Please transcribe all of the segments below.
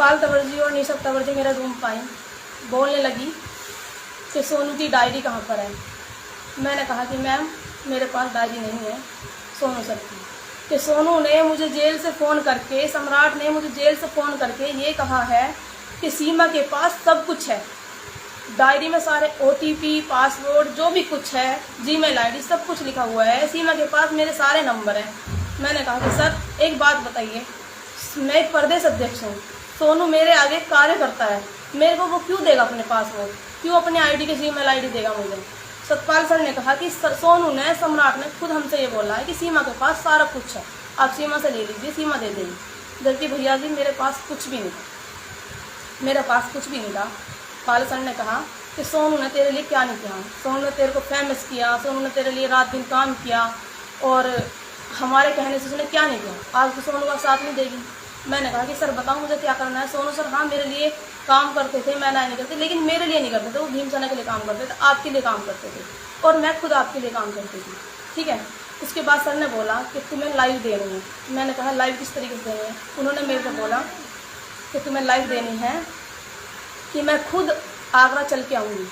सतपाल तंवर और निशा तंवर मेरा रूम पाई, बोलने लगी कि सोनू की डायरी कहाँ पर है। मैंने कहा कि मैम मेरे पास डायरी नहीं है सोनू सर की। कि सोनू ने मुझे जेल से फ़ोन करके, सम्राट ने मुझे जेल से फ़ोन करके ये कहा है कि सीमा के पास सब कुछ है, डायरी में सारे OTP, पासवर्ड, जो भी कुछ है, जीमेल ID सब कुछ लिखा हुआ है, सीमा के पास मेरे सारे नंबर हैं। मैंने कहा कि सर एक बात बताइए, मैं एक प्रदेश अध्यक्ष हूँ, सोनू मेरे आगे कार्य करता है, मेरे को वो क्यों देगा अपने पासवर्ड, क्यों अपने ID के जीमेल ID देगा मुझे। सतपाल सर ने कहा कि सोनू ने, सम्राट ने खुद हमसे ये बोला है कि सीमा के पास सारा कुछ है, आप सीमा से ले लीजिए, सीमा दे देगी। जबकि भैया जी मेरे पास कुछ भी नहीं था, मेरे पास कुछ भी नहीं था। पाल सर ने कहा कि सोनू ने तेरे लिए क्या नहीं किया, सोनू ने तेरे को फेमस किया, सोनू ने तेरे लिए रात दिन काम किया, और हमारे कहने से उसने क्या नहीं किया, आज तो सोनू का साथ नहीं देगी। मैंने कहा कि सर बताओ मुझे क्या करना है। सोनू सर हाँ मेरे लिए काम करते थे, मैं नहीं करती, लेकिन मेरे लिए नहीं करते थे, वो भीमसेना के लिए काम करते थे, आपके लिए काम करते थे, और मैं खुद आपके लिए काम करती थी, ठीक है। उसके बाद सर ने बोला कि तुम्हें लाइव देनी है। मैंने कहा लाइव किस तरीके से देनी है। उन्होंने मेरे को बोला कि तुम्हें लाइव देनी है कि मैं खुद आगरा चल के आऊँगी,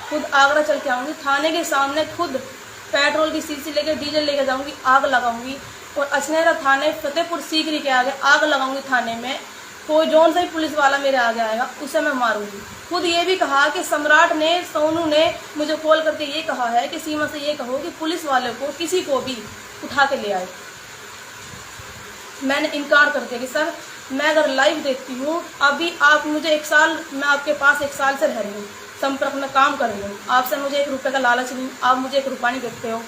खुद आगरा चल के आऊँगी, थाने के सामने खुद पेट्रोल की शीशी लेकर, डीजल लेकर जाऊँगी, आग लगाऊँगी, और अछनेरा थाने फतेहपुर सीकरी के आगे आग लगाऊंगी। थाने में कोई जौन सा ही पुलिस वाला मेरे आगे आएगा उसे मैं मारूंगी। खुद ये भी कहा कि सम्राट ने, सोनू ने मुझे कॉल करके ये कहा है कि सीमा से ये कहो कि पुलिस वाले को किसी को भी उठा के ले आए। मैंने इनकार कर दिया कि सर मैं अगर लाइव देखती हूँ, अभी आप मुझे 1 साल, मैं आपके पास 1 साल से रह रही हूँ, संपर्क में काम कर रही हूँ, आपसे मुझे 1 रुपये का लालच नहीं, आप मुझे 1 रुपया नहीं देते हो।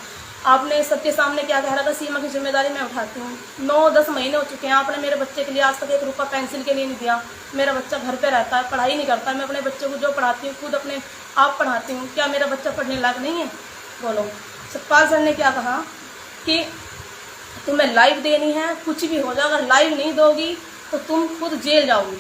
आपने सबके सामने क्या कह रहा था, सीमा की जिम्मेदारी मैं उठाती हूँ। 9-10 महीने हो चुके हैं, आपने मेरे बच्चे के लिए आज तक 1 रुपया पेंसिल के लिए नहीं दिया। मेरा बच्चा घर पे रहता है, पढ़ाई नहीं करता, मैं अपने बच्चे को जो पढ़ाती हूँ खुद अपने आप पढ़ाती हूँ। क्या मेरा बच्चा पढ़ने लायक नहीं है? बोलो। सतपाल सर ने क्या कहा कि तुम्हें लाइव देनी है, कुछ भी हो जाए, अगर लाइव नहीं दोगी तो तुम खुद जेल जाओगी।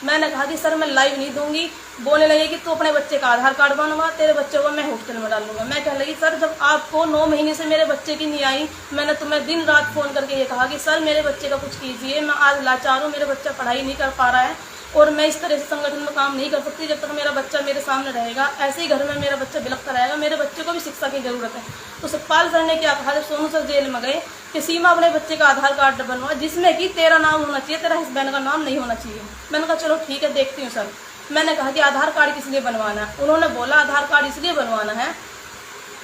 मैंने कहा कि सर मैं लाइव नहीं दूंगी। बोलने लगे कि तू अपने बच्चे का आधार कार्ड बनवा, तेरे बच्चे को मैं हॉस्टल में डालूंगा। मैं कहने लगी सर जब आपको 9 महीने से मेरे बच्चे की नहीं आई, मैंने तुम्हें दिन रात फ़ोन करके ये कहा कि सर मेरे बच्चे का कुछ कीजिए, मैं आज लाचार हूँ, मेरा बच्चा पढ़ाई नहीं कर पा रहा है, और मैं इस तरह से संगठन में काम नहीं कर सकती जब तक मेरा बच्चा मेरे सामने रहेगा। ऐसे ही घर में मेरा बच्चा बिलखता रहेगा, मेरे बच्चे को भी शिक्षा की ज़रूरत है। तो सतपाल सर ने क्या कहा जब सोनू सर जेल में गए कि सीमा अपने बच्चे का आधार कार्ड बनवा जिसमें कि तेरा नाम होना चाहिए, तेरा हस्बैंड का नाम नहीं होना चाहिए। मैंने कहा चलो ठीक है देखती हूँ सर। मैंने कहा कि आधार कार्ड किस लिए बनवाना है? उन्होंने बोला आधार कार्ड इसलिए बनवाना है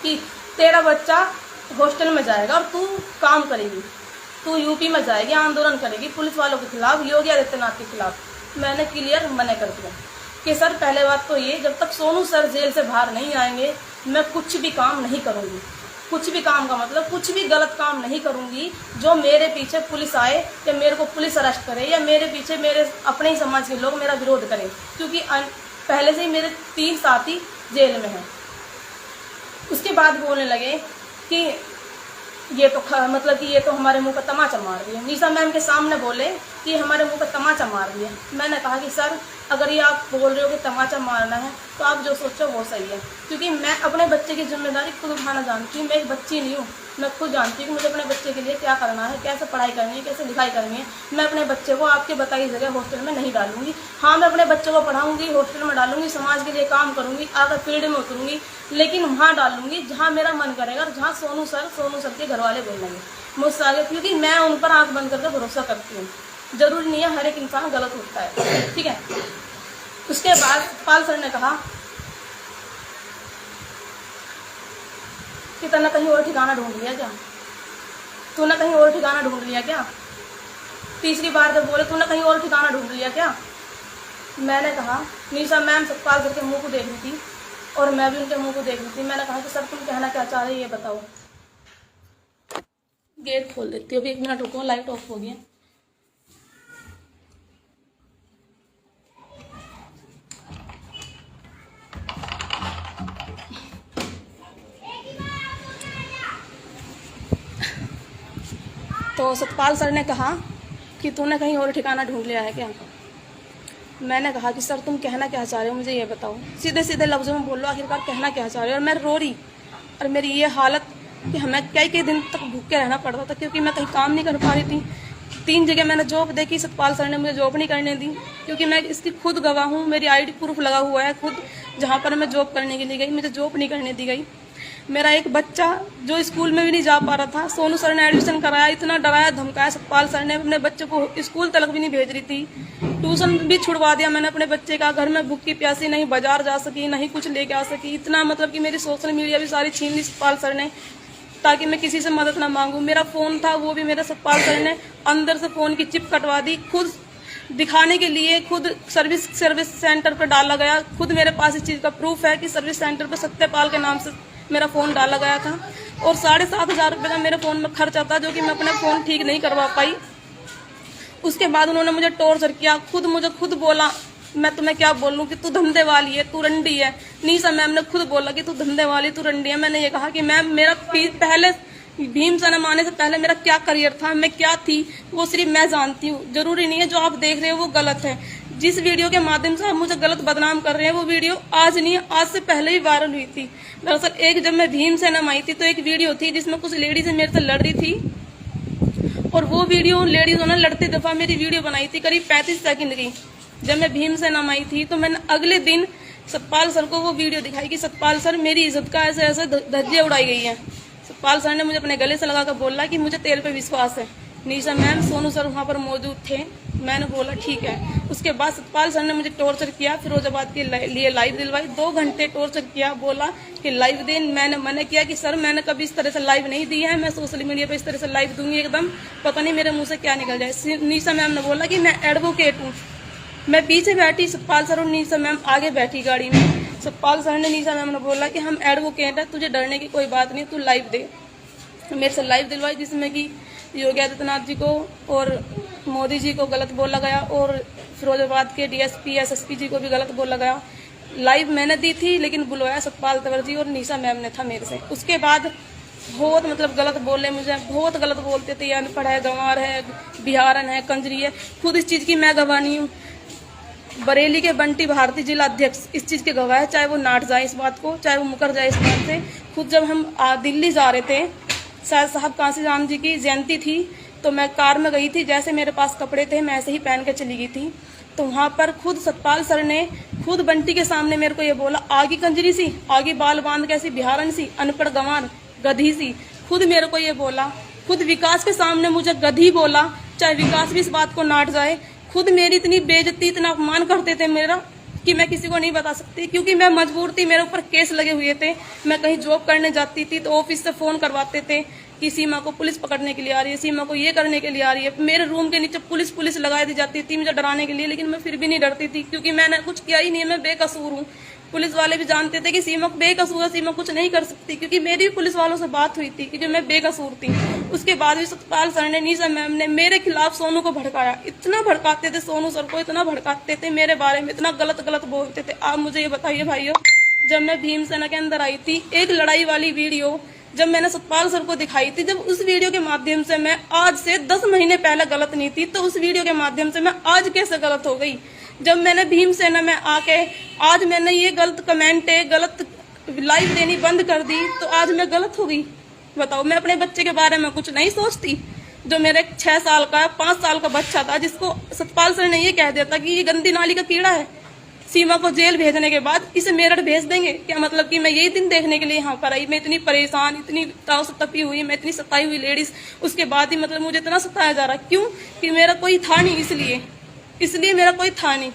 कि तेरा बच्चा हॉस्टल में जाएगा और तू काम करेगी, तू यूपी में जाएगी, आंदोलन करेगी पुलिस वालों के खिलाफ, योगी आदित्यनाथ के खिलाफ। मैंने क्लियर मना कर दिया कि सर पहले बात तो ये, जब तक सोनू सर जेल से बाहर नहीं आएंगे मैं कुछ भी काम नहीं करूँगी। कुछ भी काम का मतलब कुछ भी गलत काम नहीं करूँगी जो मेरे पीछे पुलिस आए या मेरे को पुलिस अरेस्ट करे या मेरे पीछे मेरे अपने ही समाज के लोग मेरा विरोध करें, क्योंकि पहले से ही मेरे 3 साथी जेल में हैं। उसके बाद बोलने लगे कि ये तो मतलब कि ये तो हमारे मुंह पर तमाचा मार रही है। निशा मैम के सामने बोले कि हमारे मुंह पर तमाचा मार रही है। मैंने कहा कि सर अगर ये आप बोल रहे हो कि तमाचा मारना है तो आप जो सोचो वो सही है, क्योंकि मैं अपने बच्चे की जिम्मेदारी खुद उठाना जानती हूँ। मैं एक बच्ची नहीं हूँ, मैं खुद जानती हूँ कि मुझे अपने बच्चे के लिए क्या करना है, कैसे पढ़ाई करनी है, कैसे लिखाई करनी है। मैं अपने बच्चे को आपके बताई जगह हॉस्टल में नहीं डालूंगी। हाँ मैं अपने बच्चे को पढ़ाऊंगी, हॉस्टल में डालूंगी, समाज के लिए काम करूंगी, आगे फील्ड में उतरूंगी, लेकिन वहाँ डालूंगी जहाँ मेरा मन करेगा और जहाँ सोनू सर के घर वाले बोलेंगे मुझसे आगे, क्योंकि मैं उन पर आँख बंद करके भरोसा करती हूँ। जरूरी नहीं है हर एक इंसान गलत होता है, ठीक है। उसके बाद पाल सर ने कहा कि तूने कहीं और ठिकाना ढूंढ लिया क्या, तूने कहीं और ठिकाना ढूंढ लिया क्या? तीसरी बार जब बोले तूने कहीं और ठिकाना ढूंढ लिया क्या? मैंने कहा निशा मैम सतपाल सर के मुंह को देख रही थी और मैं भी उनके मुंह को देख रही थी। मैंने कहा कि सर तुम कहना क्या चाह रहे ये बताओ। गेट खोल देती हूँ, अभी 1 मिनट रुको, लाइट ऑफ हो गई। तो सतपाल सर ने कहा कि तूने कहीं और ठिकाना ढूंढ लिया है क्या? मैंने कहा कि सर तुम कहना क्या चाह रहे हो मुझे ये बताओ, सीधे सीधे लफ्ज़ों में बोलो, आखिरकार कहना क्या चाह रहे हो। और मैं रो रही, और मेरी ये हालत कि हमें कई दिन तक भूखे रहना पड़ता था क्योंकि मैं कहीं काम नहीं कर पा रही थी। 3 जगह मैंने जॉब देखी, सतपाल सर ने मुझे जॉब नहीं करने दी, क्योंकि मैं इसकी खुद गवाह हूँ, मेरी आईडी प्रूफ लगा हुआ है खुद, जहाँ पर मैं जॉब करने के लिए गई मुझे जॉब नहीं करने दी गई। मेरा एक बच्चा जो स्कूल में भी नहीं जा पा रहा था, सोनू सर ने एडमिशन कराया, इतना डराया धमकाया सतपाल सर ने, अपने बच्चे को स्कूल तक भी नहीं भेज रही थी, ट्यूशन भी छुड़वा दिया मैंने अपने बच्चे का, घर में भूखी प्यासी नहीं बाजार जा सकी, नहीं कुछ लेके आ सकी, इतना मतलब कि मेरी सोशल मीडिया भी सारी छीन ली सतपाल सर ने, ताकि मैं किसी से मदद ना मांगूं। मेरा फ़ोन था वो भी मेरे सतपाल सर ने अंदर से फ़ोन की चिप कटवा दी, खुद दिखाने के लिए खुद सर्विस सेंटर पर डाला गया, खुद मेरे पास इस चीज़ का प्रूफ है कि सर्विस सेंटर पर सत्यपाल के नाम से मेरा फ़ोन डाला गया था, और 7,500 रुपये का मेरे फ़ोन में खर्चा था, जो कि मैं अपना फ़ोन ठीक नहीं करवा पाई। उसके बाद उन्होंने मुझे टॉर्चर किया, मुझे खुद बोला, मैं तुम्हें क्या बोलूं कि तू धंधे वाली है, तू रंडी है। निशा मैम ने खुद बोला कि तू धंधे वाली, तू रंडी है। मैंने ये कहा कि मैम मेरा पहले भीम सनम आने से पहले मेरा क्या करियर था, मैं क्या थी, वो सिर्फ मैं जानती हूँ। जरूरी नहीं है जो आप देख रहे हो वो गलत है। जिस वीडियो के माध्यम से आप मुझे गलत बदनाम कर रहे हैं वो वीडियो आज नहीं, आज से पहले ही वायरल हुई थी। दरअसल एक जब मैं भीम सनम आई थी तो एक वीडियो थी जिसमें कुछ लेडीज मेरे से लड़ रही थी, और वो वीडियो लेडीजों ने लड़ते दफा मेरी वीडियो बनाई थी करीब 35 सेकंड की। जब मैं भीम से नाम आई थी तो मैंने अगले दिन सतपाल सर को वो वीडियो दिखाई कि सतपाल सर मेरी इज्जत का ऐसे ऐसे धज्जियां उड़ाई गई हैं। सतपाल सर ने मुझे अपने गले से लगाकर बोला कि मुझे तेरे पे विश्वास है। निशा मैम, सोनू सर वहाँ पर मौजूद थे। मैंने बोला ठीक है। उसके बाद सतपाल सर ने मुझे टॉर्चर किया, फिरोजाबाद के लिए लाइव दिलवाई, 2 घंटे टॉर्चर किया, बोला कि लाइव दे। मैंने किया कि सर मैंने कभी इस तरह से लाइव नहीं दी है, मैं सोशल मीडिया पे इस तरह से लाइव दूंगी एकदम, पता नहीं मेरे मुंह से क्या निकल जाए। निशा मैम ने बोला कि मैं एडवोकेट हूँ। मैं पीछे बैठी, सतपाल सर और निशा मैम आगे बैठी गाड़ी में। सतपाल सर ने निशा मैम ने बोला कि हम एडवोकेट है, तुझे डरने की कोई बात नहीं, तू लाइव दे। मेरे से लाइव दिलवाई जिसमें कि योगी आदित्यनाथ जी को और मोदी जी को गलत बोला गया, और फिरोजाबाद के डीएसपी एसएसपी जी को भी गलत बोला गया। लाइव मैंने दी थी, लेकिन बुलवाया सतपाल तंवर जी और निशा मैम ने था मेरे से। उसके बाद बहुत मतलब गलत बोले, मुझे बहुत गलत बोलते थे, अनपढ़ है, गंवार है, बिहारन है, कंजरी है। खुद इस चीज़ की मैं गवाह नहीं हूँ। बरेली के बंटी भारती जिला अध्यक्ष इस चीज़ के गवाह है, चाहे वो नाट जाए इस बात को, चाहे वो मुकर जाए इस बात से। खुद जब हम दिल्ली जा रहे थे, शायद साहब कांसी राम जी की जयंती थी, तो मैं कार में गई थी, जैसे मेरे पास कपड़े थे मैं ऐसे ही पहन के चली गई थी। तो वहाँ पर खुद सतपाल सर ने खुद बंटी के सामने मेरे को ये बोला, आगी कंजरी सी, आगी बाल बांध कैसी, बिहारन सी, अनपढ़ गंवार, गधी सी। खुद मेरे को ये बोला, खुद विकास के सामने मुझे गधी बोला, चाहे विकास भी इस बात को नाट जाए। खुद मेरी इतनी बेइज्जती, इतना अपमान करते थे मेरा कि मैं किसी को नहीं बता सकती, क्योंकि मैं मजबूर थी, मेरे ऊपर केस लगे हुए थे। मैं कहीं जॉब करने जाती थी तो ऑफिस से फोन करवाते थे कि सीमा को पुलिस पकड़ने के लिए आ रही है, सीमा को ये करने के लिए आ रही है। मेरे रूम के नीचे पुलिस लगा दी जाती थी मुझे डराने के लिए, लेकिन मैं फिर भी नहीं डरती थी, क्योंकि मैंने कुछ किया ही नहीं है, मैं बेकसूर हूँ। पुलिस वाले भी जानते थे कि सीमा बेकसूर है, सीमा कुछ नहीं कर सकती, क्योंकि मेरी भी पुलिस वालों से बात हुई थी क्योंकि मैं बेकसूर थी। उसके बाद भी सतपाल सर ने, निशा मैम ने मेरे खिलाफ सोनू को भड़काया। इतना भड़काते थे सोनू सर को, इतना भड़काते थे मेरे बारे में, इतना गलत बोलते थे। आप मुझे ये बताइए भाइयों, जब मैं भीमसेना के अंदर आई थी, एक लड़ाई वाली वीडियो जब मैंने सतपाल सर को दिखाई थी, जब उस वीडियो के माध्यम से मैं आज से 10 महीने पहले गलत नहीं थी, तो उस वीडियो के माध्यम से मैं आज कैसे गलत हो गई? जब मैंने भीमसेना में आके आज मैंने ये गलत कमेंट, गलत लाइव देनी बंद कर दी, तो आज मैं गलत हो गई? बताओ, मैं अपने बच्चे के बारे में कुछ नहीं सोचती? जो मेरे 6 साल का 5 साल का बच्चा था, जिसको सतपाल सर ने ये कह दिया था कि ये गंदी नाली का कीड़ा है, सीमा को जेल भेजने के बाद इसे मेरठ भेज देंगे क्या? मतलब कि मैं यही दिन देखने के लिए यहाँ पर आई? मैं इतनी परेशान, इतनी ताव से तपी हुई, मैं इतनी सताई हुई लेडीज, उसके बाद ही मतलब मुझे इतना सताया जा रहा। क्यों? कि मेरा कोई था नहीं, इसलिए मेरा कोई था नहीं।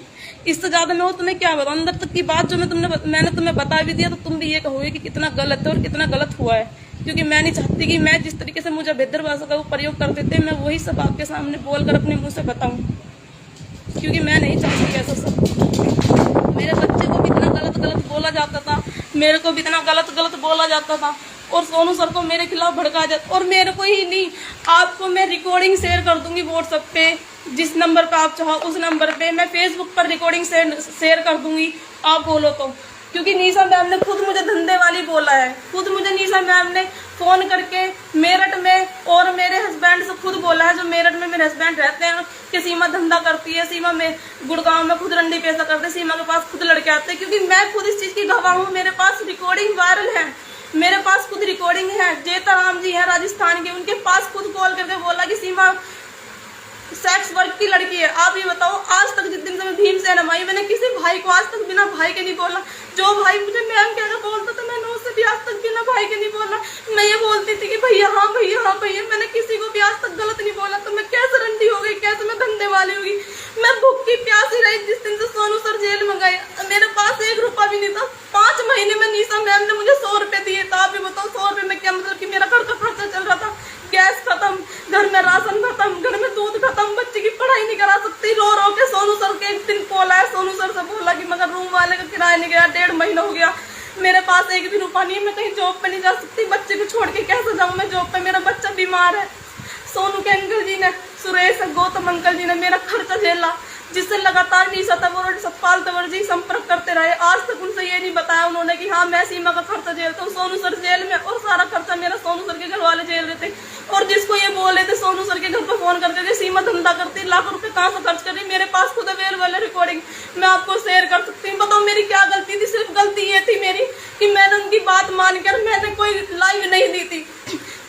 इससे ज्यादा मैं वो तुम्हें क्या बताऊं? अंदर तक की बात जो मैंने तुम्हें बता भी दिया, तो तुम भी ये कहोगे कि कितना गलत है और कितना गलत हुआ है। क्योंकि मैं नहीं चाहती कि मैं जिस तरीके से मुझे अभद्र भाषा का वो प्रयोग करते थे, मैं वही सब आपके सामने बोलकर अपने मुंह से बताऊं, क्योंकि मैं नहीं चाहती ऐसा सब। मेरे बच्चे को भी इतना गलत बोला जाता था, मेरे को भी इतना गलत बोला जाता था, और सोनू सर को मेरे खिलाफ भड़का जाता। और मेरे को ही नहीं, आपको मैं रिकॉर्डिंग शेयर कर दूंगी व्हाट्सएप पे, जिस नंबर पे आप चाहो उस नंबर पे। मैं फेसबुक पर रिकॉर्डिंग शेयर कर दूंगी, आप बोलो तो। क्योंकि निशा मैम ने खुद मुझे धंधे वाली बोला है। खुद मुझे निशा मैम ने फोन करके मेरठ में और मेरे हस्बैंड से खुद बोला है, जो मेरठ में मेरे हस्बैंड रहते हैं, कि सीमा धंधा करती है, सीमा में गुड़गांव में खुद रंडी पैसा करते, सीमा के पास खुद लड़के आते हैं। क्योंकि मैं खुद इस चीज की गवाह हूँ, मेरे पास रिकॉर्डिंग वायरल है, मेरे पास खुद रिकॉर्डिंग है। जेता राम जी है राजस्थान के, उनके पास खुद कॉल करके बोला कि सीमा सेक्स वर्क की लड़की है। आप ये बताओ, आज तक जिस दिन से मैं भीमसेन हमाई, मैंने किसी भाई को आज तक बिना भाई के नहीं बोला। जो भाई मुझे मैम कह कर बोलता था, मैंने उससे भी आज तक बिना भाई के नहीं बोला। मैं ये बोलती थी कि भैया हाँ भैया हाँ भैया, मैंने किसी को भी आज तक गलत नहीं बोला। तो मैं कैसे रंडी हो गई, कैसे मैं धंधे वाली होगी। मैं भूखी प्यासी रही जिस दिन से सोनू सर जेल में गए। मेरे पास 1 रुपया भी नहीं था। 5 महीने में निशा मैम ने मुझे 100 रुपये दिए था। आप ये बताओ 100 रुपये में क्या मतलब कि मेरा घर का खर्चा चल रहा था, गैस खत्म, घर में राशन खत्म, घर में दूध खत्म, बच्चे की पढ़ाई नहीं करा सकती। रो रो के सोनू सर के एक दिन कॉल आया, सोनू सर से बोला कि मगर रूम वाले का किराया नहीं गया, 1.5 महीना हो गया, मेरे पास 1 भी रुपया नहीं है, मैं कहीं जॉब पे नहीं जा सकती, बच्चे को छोड़ के कैसे जाऊँ मैं जॉब पे, मेरा बच्चा बीमार है। सोनू के अंकल जी ने, सुरेश गौतम अंकल जी ने मेरा खर्चा झेला, जिससे लगातार निशा तंवर और सतपाल तंवर जी संपर्क करते रहे। आज तक उनसे ये नहीं बताया उन्होंने कि हाँ मैं सीमा का खर्चा झेलता हूँ। सोनू सर जेल में और सारा खर्चा मेरा सोनू सर के घर वाले झेल रहे थे। और जिसको ये बोल रहे थे सोनू सर के घर पर फोन करके सीमा धंधा करती, लाखों रुपए कहाँ से खर्च कर रही, मेरे पास खुद अवेलेबल है रिकॉर्डिंग, मैं आपको शेयर कर सकती हूँ। बताओ मेरी क्या गलती थी? सिर्फ गलती ये थी मेरी कि मैंने उनकी बात मानकर मैंने कोई लाइव नहीं दी थी।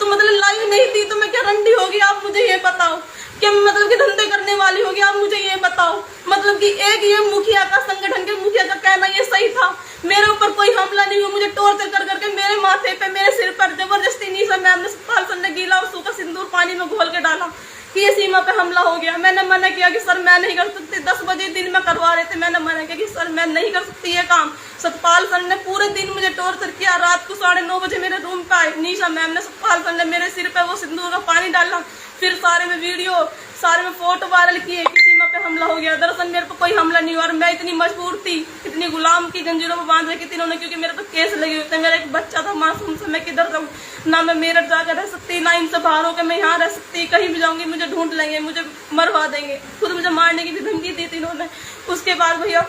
तो मतलब लाइव नहीं दी तो मैं क्या रंडी होगी? आप मुझे ये बताओ, क्या मतलब कि धंधे करने वाली होगी? आप मुझे ये बताओ, मतलब कि एक ये मुखिया का, संगठन के मुखिया का कहना ये सही था, मेरे ऊपर कोई हमला नहीं हुआ, मुझे टॉर्चर कर करके मेरे माथे पे, मेरे सिर पर जबरदस्ती निशा मैम ने, सतपाल सर ने गीला और सूखा सिंदूर पानी में घोल के डाला कि ये सीमा पे हमला हो गया। मैंने मना किया कि सर मैं नहीं कर सकती। 10 बजे दिन में करवा रहे थे, मैंने मना किया कि सर मैं नहीं कर सकती ये काम। सतपाल सर ने पूरे दिन मुझे टॉर्चर किया। रात को 9:30 बजे मेरे रूम पे आए निशा मैम ने, सतपाल सर ने मेरे सिर पे वो सिंदूर का पानी डाला, फिर सारे में वीडियो, सारे में फोटो वायरल किए कि सीमा पे हमला हो गया। दरअसल मेरे पे कोई हमला नहीं हुआ और मैं इतनी मजबूर थी, इतनी गुलाम की जंजीरों में बांध रखी थी इन्होंने, क्योंकि मेरे पे केस लगे हुए थे। मेरा एक बच्चा था मासूम से, मैं किधर जाऊँ, ना मैं मेरठ जाकर रह सकती, ना इनसे बाहर होकर मैं यहाँ रह सकती। कहीं भी जाऊंगी मुझे ढूंढ लेंगे, मुझे मरवा देंगे, खुद मुझे मारने की भी धमकी दी थी इन्होंने। उसके बाद भैया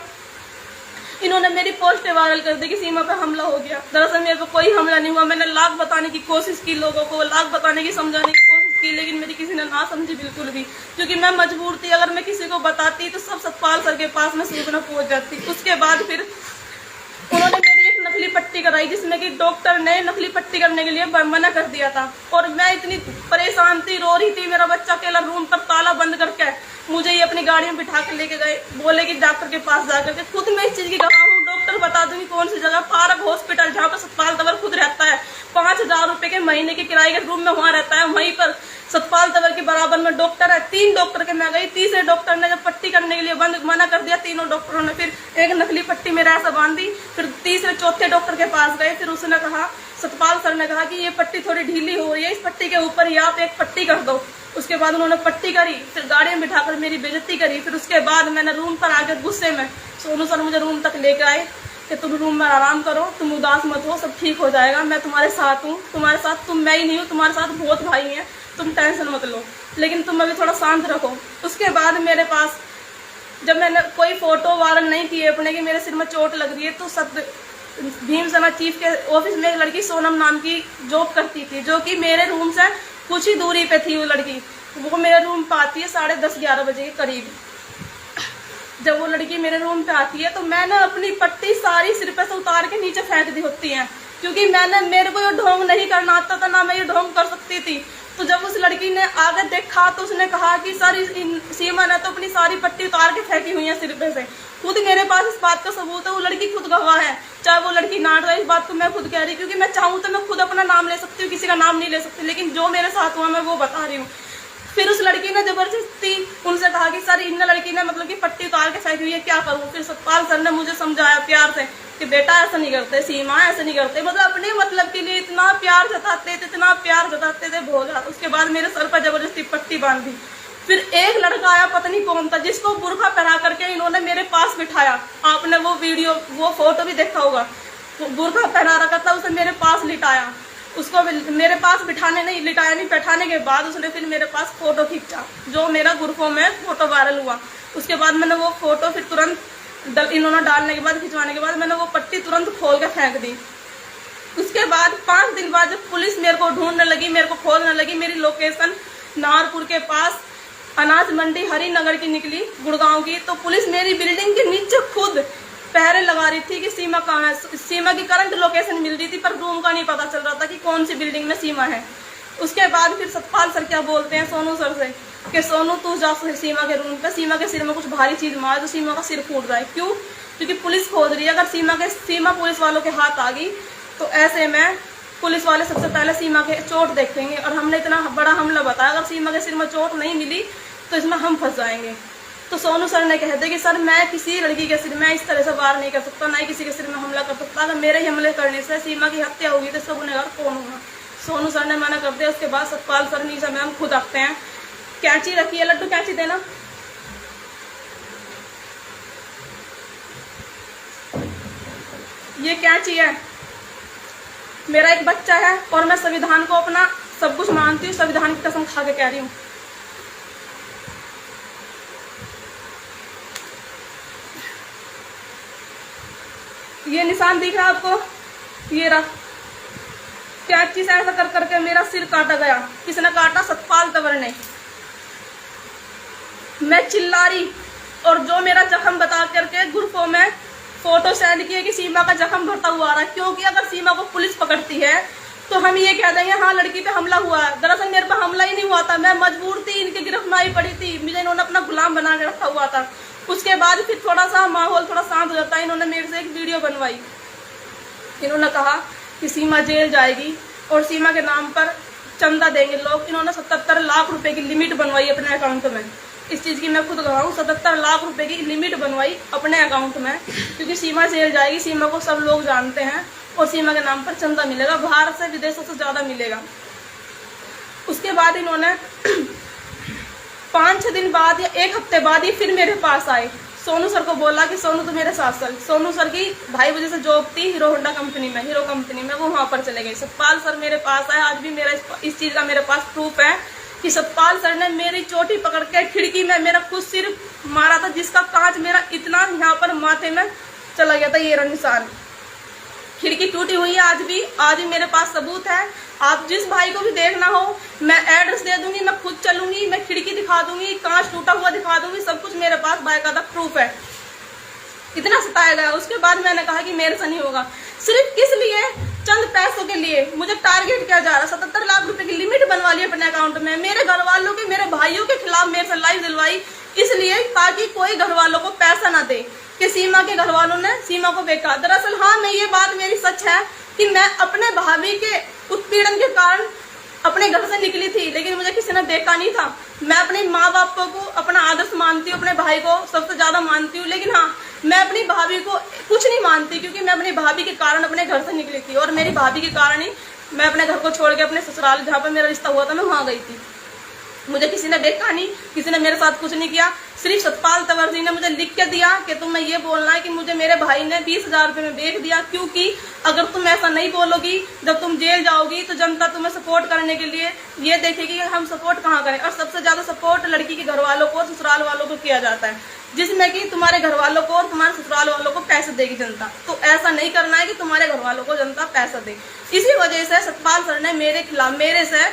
इन्होंने मेरी पोस्ट वायरल कर दी कि सीमा पे हमला हो गया। दरअसल मेरे पे कोई हमला नहीं हुआ। मैंने लाख बताने की कोशिश की, लोगों को लाख बताने की, समझाने की कोशिश की, लेकिन मेरी किसी ने ना समझी बिल्कुल भी, क्योंकि मैं मजबूर थी। अगर मैं किसी को बताती तो सब सतपाल सर के पास में सीधे पहुंच जाती। उसके बाद फिर उन्होंने मेरी एक नकली पट्टी कराई, जिसमें कि डॉक्टर ने नकली पट्टी करने के लिए मना कर दिया था। और मैं इतनी परेशान थी, रो रही थी। मेरा बच्चा अकेला रूम पर ताला बंद करके मुझे ये अपनी गाड़ी में बिठा कर लेके गए, बोले कि डॉक्टर के पास जाकर के। खुद मैं इस चीज की गवाह हूँ, डॉक्टर बता दूंगी कौन सी जगह, पार्क हॉस्पिटल, जहाँ पर सतपाल तंवर खुद रहता है। 5000 रुपए के महीने के किराए के रूम में वहाँ रहता है। वहीं पर सतपाल तंवर के बराबर में डॉक्टर है। 3 डॉक्टर के मैं गई, तीसरे डॉक्टर ने जब पट्टी करने के लिए मना कर दिया, तीनों डॉक्टरों ने फिर एक नकली पट्टी मेरा ऐसा बांधी। फिर तीसरे चौथे डॉक्टर के पास गए, फिर उसने कहा, सतपाल सर ने कहा कि ये पट्टी थोड़ी ढीली हो रही है, इस पट्टी के ऊपर ही आप एक पट्टी कर दो। उसके बाद उन्होंने पट्टी करी, फिर गाड़ी में बिठाकर मेरी बेइज्जती करी। फिर उसके बाद मैंने रूम पर आकर गुस्से में, सोनू सर मुझे रूम तक लेकर आए कि तुम रूम में आराम करो, तुम उदास मत हो, सब ठीक हो जाएगा, मैं तुम्हारे साथ हूँ, तुम्हारे साथ तुम मैं ही नहीं हूँ, तुम्हारे साथ बहुत भाई हैं, तुम टेंशन मत लो, लेकिन तुम अभी थोड़ा शांत रखो। उसके बाद मेरे पास जब मैंने कोई फोटो वायरल नहीं किए अपने कि मेरे सिर में चोट लग रही है, तो सब भीमसेना चीफ के ऑफिस में एक लड़की सोनम नाम की जॉब करती थी, जो कि मेरे रूम से कुछ ही दूरी पे थी। वो लड़की वो मेरे रूम पे आती है 10:30-11 बजे के करीब। जब वो लड़की मेरे रूम पे आती है तो मैंने अपनी पट्टी सारी सिर पे से उतार के नीचे फेंक दी होती है, क्योंकि मेरे को ये ढोंग नहीं करना आता था, ना मैं ये ढोंग कर सकती थी। तो जब उस लड़की ने आगे देखा तो उसने कहा कि सर सीमा ने तो अपनी सारी पट्टी उतार के फेंकी हुई है सिर पे से। खुद मेरे पास इस बात का सबूत है, वो लड़की खुद गवाह है, चाहे वो लड़की ना रहे, इस बात को मैं खुद कह रही, क्योंकि मैं चाहूँ तो मैं खुद अपना नाम ले सकती हूँ, किसी का नाम नहीं ले सकती, लेकिन जो मेरे साथ हुआ मैं वो बता रही हूँ। फिर उस लड़की ने जबरदस्ती उनसे कहा कि सर इन लड़की ने मतलब कि पट्टी उतार के फेंकी हुई है, क्या करूँ। फिर सतपाल सर ने मुझे समझाया प्यार से कि बेटा ऐसा नहीं करते, सीमा ऐसा नहीं करते, मतलब अपने मतलब के लिए इतना प्यार जताते थे, इतना प्यार जताते थे बहुत। उसके बाद मेरे सर पर जबरदस्ती पट्टी बांध दी। फिर एक लड़का आया, पता नहीं कौन था, जिसको बुर्खा पहना करके इन्होंने मेरे पास बिठाया। आपने वो वीडियो वो फोटो भी देखा होगा, बुर्खा पहना रखा था, उसे मेरे पास लिटाया। उसको मेरे पास बिठाने नहीं, लिटाया नहीं, बैठाने के बाद उसने फिर मेरे पास फोटो खींचा, जो मेरा ग्रुपों में फोटो वायरल हुआ। उसके बाद मैंने वो फोटो फिर तुरंत इन्होंने डालने के बाद, खिंचवाने के बाद मैंने वो पट्टी तुरंत खोल के फेंक दी। उसके बाद 5 दिन बाद जब पुलिस मेरे को ढूंढने लगी, मेरे को खोजने लगी, मेरी लोकेशन नाहरपुर के पास अनाज मंडी हरिनगर की निकली, गुड़गांव की, तो पुलिस मेरी बिल्डिंग के नीचे खुद पहरे लगा रही थी कि सीमा कहाँ है। सीमा की करंट लोकेशन मिल रही थी, पर रूम का नहीं पता चल रहा था कि कौन सी बिल्डिंग में सीमा है। उसके बाद फिर सतपाल सर क्या बोलते हैं सोनू सर से कि सोनू तू जा सीमा के रूम पे, सीमा के सिर में कुछ भारी चीज मार तो सीमा का सिर फूट जाए। क्यों? क्योंकि पुलिस खोज रही है। अगर सीमा पुलिस वालों के हाथ आ गई तो ऐसे में पुलिस वाले सबसे पहले सीमा के चोट देखेंगे, और हमने इतना बड़ा हमला बताया, अगर सीमा के सिर में चोट नहीं मिली तो इसमें हम फंस जाएंगे। तो सोनू सर ने कह दिया कि सर मैं किसी लड़की के सिर में इस तरह से वार नहीं कर सकता, ना ही किसी के सिर में हमला कर सकता। अगर मेरे ही हमले करने से सीमा की हत्या होगी तो इसका गुनहगार कौन होगा? सोनू सर ने मना कर दिया। उसके बाद सतपाल सर नीचे मैम खुद आते हैं, कैंची रखी है, लड्डू कैंची देना, ये कैंची है, मेरा एक बच्चा है और मैं संविधान को अपना सब कुछ मानती हूँ, संविधान की कसम खा के कह रही हूँ। ये निशान दिख रहा है आपको, ये रहा, कैंची से ऐसा कर करके मेरा सिर काटा गया। किसने काटा? सतपाल तंवर ने। मैं चिल्ला रही, और जो मेरा जख्म बता करके ग्रुपों में फोटो सेंड किए कि सीमा का जख्म भरता हुआ आ रहा है, क्योंकि अगर सीमा को पुलिस पकड़ती है तो हम ये कह देंगे हाँ लड़की पे हमला हुआ है। दरअसल मेरे पे हमला ही नहीं हुआ था, मैं मजबूर थी, इनकी गिरफ्त में आई पड़ी थी, मुझे इन्होंने अपना गुलाम बना के रखा हुआ था। उसके बाद फिर थोड़ा सा माहौल थोड़ा शांत हो जाता है, इन्होंने मेरे से एक वीडियो बनवाई। इन्होंने कहा कि सीमा जेल जाएगी और सीमा के नाम पर चंदा देंगे लोग। इन्होंने 77 लाख रुपए की लिमिट बनवाई अपने अकाउंट में। इस चीज़ की मैं खुद गवाह हूँ, 77 लाख रुपए की लिमिट बनवाई अपने अकाउंट में, क्योंकि सीमा जेल जाएगी, सीमा को सब लोग जानते हैं और सीमा के नाम पर चंदा मिलेगा, बाहर से विदेशों से ज़्यादा मिलेगा। उसके बाद इन्होंने 5-6 दिन बाद या 1 हफ्ते बाद ही फिर मेरे पास आए। सोनू सर को बोला कि सोनू तो मेरे साथ चल। सोनू सर की 2.5 बजे से जॉब थी हीरो होंडा कंपनी में, हीरो कंपनी में, वो वहाँ पर चले गए। सतपाल सर मेरे पास आए, आज भी मेरा इस चीज़ का मेरे पास प्रूफ है कि सतपाल सर ने मेरी चोटी पकड़ के खिड़की में मेरा खुद सिर मारा था, जिसका कांच मेरा इतना यहाँ पर माथे में चला गया था। ये रहा निशान, खिड़की टूटी हुई है आज भी मेरे पास सबूत है। आप जिस भाई को भी देखना हो मैं एड्रेस दे दूंगी, मैं खुद चलूंगी, मैं खिड़की दिखा दूंगी, कांच टूटा हुआ दिखा दूंगी, सब कुछ मेरे पास बाकायदा प्रूफ है। इतना सताया गया। उसके बाद मैंने कहा कि मेरे से नहीं होगा। सिर्फ किस लिए? चंद पैसों के लिए मुझे टारगेट किया जा रहा। 77 लाख रुपए की लिमिट बनवा ली अपने अकाउंट में। मेरे घर वालों के, मेरे भाइयों के खिलाफ मेरे से लाइव दिलवाई, इसलिए ताकि कोई घर वालों को पैसा ना दे कि सीमा के घर वालों ने सीमा को बेचा। दरअसल हाँ, मैं ये बात मेरी सच है कि मैं अपने भाभी के उत्पीड़न के कारण अपने घर से निकली थी, लेकिन मुझे किसी ने देखा नहीं था। मैं अपने माँ बाप को अपना आदर्श मानती हूँ, अपने भाई को सबसे ज्यादा मानती हूँ, लेकिन हाँ मैं अपनी भाभी को कुछ नहीं मानती, क्योंकि मैं अपनी भाभी के कारण अपने घर से निकली थी, और मेरी भाभी के कारण ही मैं अपने घर को छोड़ के अपने ससुराल जहाँ पर मेरा रिश्ता हुआ था मैं वहाँ गई थी। मुझे किसी ने देखा नहीं, किसी ने मेरे साथ कुछ नहीं किया। सिर्फ सतपाल तंवर जी ने मुझे लिख के दिया कि तुम्हें ये बोलना है कि मुझे मेरे भाई ने 20,000 रुपये में बेच दिया, क्योंकि अगर तुम ऐसा नहीं बोलोगी, जब तुम जेल जाओगी तो जनता तुम्हें सपोर्ट करने के लिए ये देखेगी कि हम सपोर्ट कहाँ करें। और सबसे ज्यादा सपोर्ट लड़की के घर वालों को, ससुराल वालों को किया जाता है, जिसमें कि तुम्हारे घर वालों को और तुम्हारे ससुराल वालों को पैसे देगी जनता। तो ऐसा नहीं करना है कि तुम्हारे घर वालों को जनता पैसा दे। इसी वजह से सतपाल सर ने मेरे खिलाफ, मेरे से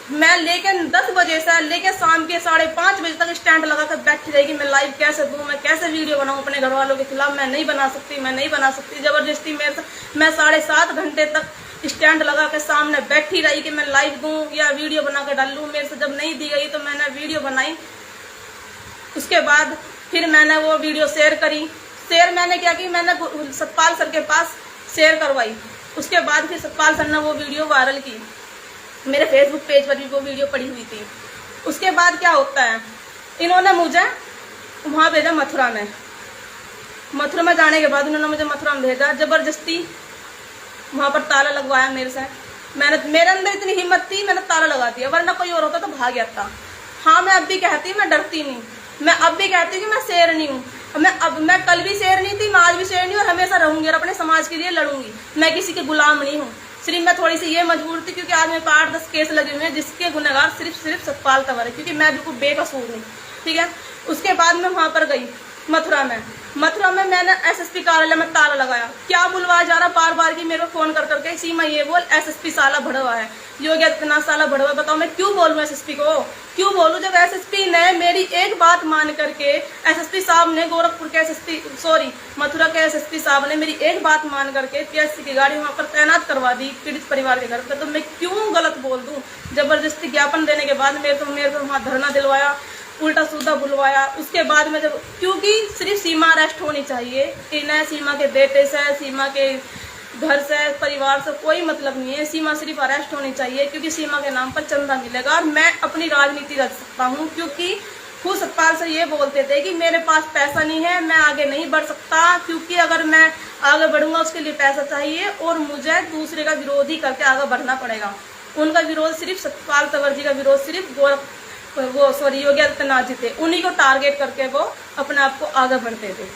मैं लेके 10 बजे से लेके शाम के 5:30 बजे तक स्टैंड लगा कर बैठी रहेगी। मैं लाइव कैसे दूं, मैं कैसे वीडियो बनाऊं अपने घर वालों के खिलाफ? मैं नहीं बना सकती। जबरदस्ती मेरे से मैं 7.5 घंटे तक स्टैंड लगा के सामने बैठी रही कि मैं लाइव दूं या वीडियो बना कर डालूं। मेरे से जब नहीं दी गई तो मैंने वीडियो बनाई। उसके बाद फिर मैंने वो वीडियो शेयर करी। शेयर मैंने क्या की, मैंने सतपाल सर के पास शेयर करवाई। उसके बाद फिर सतपाल सर ने वो वीडियो वायरल की, मेरे फेसबुक पेज पर भी वो वीडियो पड़ी हुई थी। उसके बाद क्या होता है, इन्होंने मुझे वहाँ भेजा मथुरा में। मथुरा में जाने के बाद इन्होंने मुझे मथुरा में भेजा, जबरदस्ती वहाँ पर ताला लगवाया मेरे से। मेरे अंदर इतनी हिम्मत थी, मैंने ताला लगा दिया, वरना कोई और होता तो भाग गया था। हाँ, मैं अब भी कहती हूँ मैं डरती नहीं, मैं अब भी कहती हूँ कि मैं शेरनी हूँ। मैं कल भी शेरनी थी, मैं आज भी शेरनी और हमेशा रहूंगी और अपने समाज के लिए लड़ूंगी। मैं किसी के गुलाम नहीं हूँ। सिर्फ मैं थोड़ी सी ये मजबूर थी क्योंकि आज मेरे पास 8-10 केस लगे हुए हैं, जिसके गुनहगार सिर्फ सतपाल तंवर है, क्योंकि मैं बिल्कुल बेकसूर हूँ। ठीक है। उसके बाद मैं वहाँ पर गई, मथुरा में मैंने एसएसपी कार्यालय में ताला लगाया। क्या बुलवाया जा रहा बार बार की मेरे को फोन कर करके, सीमा ये बोल एसएसपी साला भड़वा है, योगी आदित्यनाथ साला भड़वा। बताओ मैं क्यों बोलूं एसएसपी को, क्यों बोलूं जब एसएसपी ने मेरी एक बात मान करके, एसएसपी साहब ने गोरखपुर के मथुरा के एसएसपी साहब ने मेरी एक बात मान करके पीएससी की गाड़ी वहां पर तैनात करवा दी पीड़ित परिवार के घर पर। तो मैं क्यों गलत बोल दूं? जबरदस्ती ज्ञापन देने के बाद मेरे को वहां धरना दिलवाया, उल्टा सीधा बुलवाया। उसके बाद में जब, क्योंकि सिर्फ सीमा अरेस्ट होनी चाहिए, इन्हें सीमा के बेटे से, सीमा के घर से, परिवार से कोई मतलब नहीं है। सीमा सिर्फ अरेस्ट होनी चाहिए क्योंकि सीमा के नाम पर चंदा मिलेगा और मैं अपनी राजनीति रख सकता हूँ। क्योंकि खुद सतपाल से ये बोलते थे कि मेरे पास पैसा नहीं है, मैं आगे नहीं बढ़ सकता, क्योंकि अगर मैं आगे बढ़ूंगा उसके लिए पैसा चाहिए और मुझे दूसरे का विरोध ही करके आगे बढ़ना पड़ेगा। उनका विरोध सिर्फ सतपाल तंवर जी का विरोध सिर्फ योगी आदित्यनाथ जी थे, उन्हीं को टारगेट करके वो अपने आप को आगे बढ़ते थे।